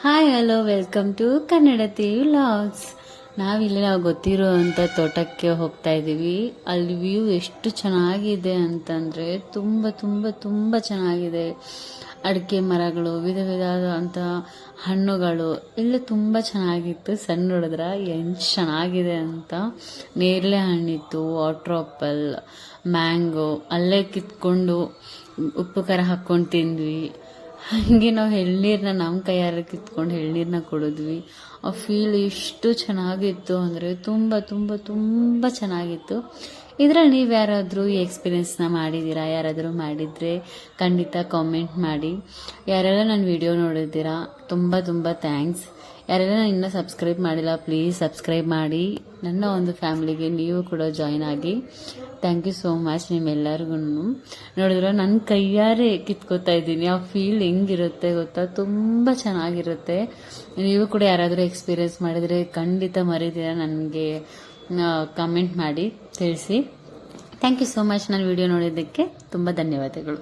Hi hello welcome to Kannadathi vlogs. ನಾವಿಲ್ಲಿ ನಾವು ಗೊತ್ತಿರೋವಂಥ ತೋಟಕ್ಕೆ ಹೋಗ್ತಾ ಇದ್ದೀವಿ. ಅಲ್ಲಿ ವ್ಯೂ ಎಷ್ಟು ಚೆನ್ನಾಗಿದೆ ಅಂತಂದರೆ ತುಂಬ ತುಂಬ ತುಂಬ ಚೆನ್ನಾಗಿದೆ. ಅಡಿಕೆ ಮರಗಳು, ವಿಧ ವಿಧವಾದಂಥ ಹಣ್ಣುಗಳು ಎಲ್ಲ ತುಂಬ ಚೆನ್ನಾಗಿತ್ತು. ಸಣ್ಣ ನೋಡಿದ್ರ ಎಷ್ಟು ಚೆನ್ನಾಗಿದೆ ಅಂತ. ನೇರಳೆ ಹಣ್ಣಿತ್ತು, ವಾಟರ್ ಆಪಲ್, ಮ್ಯಾಂಗೋ ಅಲ್ಲೇ ಕಿತ್ಕೊಂಡು ಉಪ್ಪು ಖಾರ ಹಾಕ್ಕೊಂಡು ತಿಂದ್ವಿ. ಹಾಗೆ ನಾವು ಎಳ್ನೀರನ್ನ ನಮ್ಮ ಕೈಯಾರ ಕಿತ್ಕೊಂಡು ಎಳ್ನೀರನ್ನ ಕುಡಿದ್ವಿ. ಆ ಫೀಲ್ ಎಷ್ಟು ಚೆನ್ನಾಗಿತ್ತು ಅಂದರೆ ತುಂಬ ತುಂಬ ತುಂಬ ಚೆನ್ನಾಗಿತ್ತು. ಇದರಲ್ಲಿ ನೀವು ಯಾರಾದರೂ ಈ ಎಕ್ಸ್ಪೀರಿಯೆನ್ಸ್ನ ಮಾಡಿದ್ದೀರಾ? ಯಾರಾದರೂ ಮಾಡಿದರೆ ಖಂಡಿತ ಕಾಮೆಂಟ್ ಮಾಡಿ. ಯಾರೆಲ್ಲ ನನ್ನ ವಿಡಿಯೋ ನೋಡಿದ್ದೀರಾ ತುಂಬ ತುಂಬ ಥ್ಯಾಂಕ್ಸ್. ಯಾರೆಲ್ಲ ನಾನು ಇನ್ನೂ ಸಬ್ಸ್ಕ್ರೈಬ್ ಮಾಡಿಲ್ಲ ಪ್ಲೀಸ್ ಸಬ್ಸ್ಕ್ರೈಬ್ ಮಾಡಿ. ನನ್ನ ಒಂದು ಫ್ಯಾಮಿಲಿಗೆ ನೀವು ಕೂಡ ಜಾಯ್ನ್ ಆಗಿ. ಥ್ಯಾಂಕ್ ಯು ಸೋ ಮಚ್ ನಿಮ್ಮೆಲ್ಲರಿಗೂ. ನೋಡಿದ್ರೆ ನನ್ನ ಕೈಯಾರೆ ಕಿತ್ಕೋತಾ ಇದ್ದೀನಿ. ಆ ಫೀಲ್ ಹೆಂಗಿರುತ್ತೆ ಗೊತ್ತಾ, ತುಂಬ ಚೆನ್ನಾಗಿರುತ್ತೆ. ನೀವು ಕೂಡ ಯಾರಾದರೂ ಎಕ್ಸ್ಪೀರಿಯೆನ್ಸ್ ಮಾಡಿದರೆ ಖಂಡಿತ ಮರಿತೀರ ನನಗೆ ಕಮೆಂಟ್ ಮಾಡಿ ತಿಳಿಸಿ. Thank you so much. ನನ್ನ ವಿಡಿಯೋ ನೋಡಿದ್ದಕ್ಕೆ ತುಂಬ ಧನ್ಯವಾದಗಳು.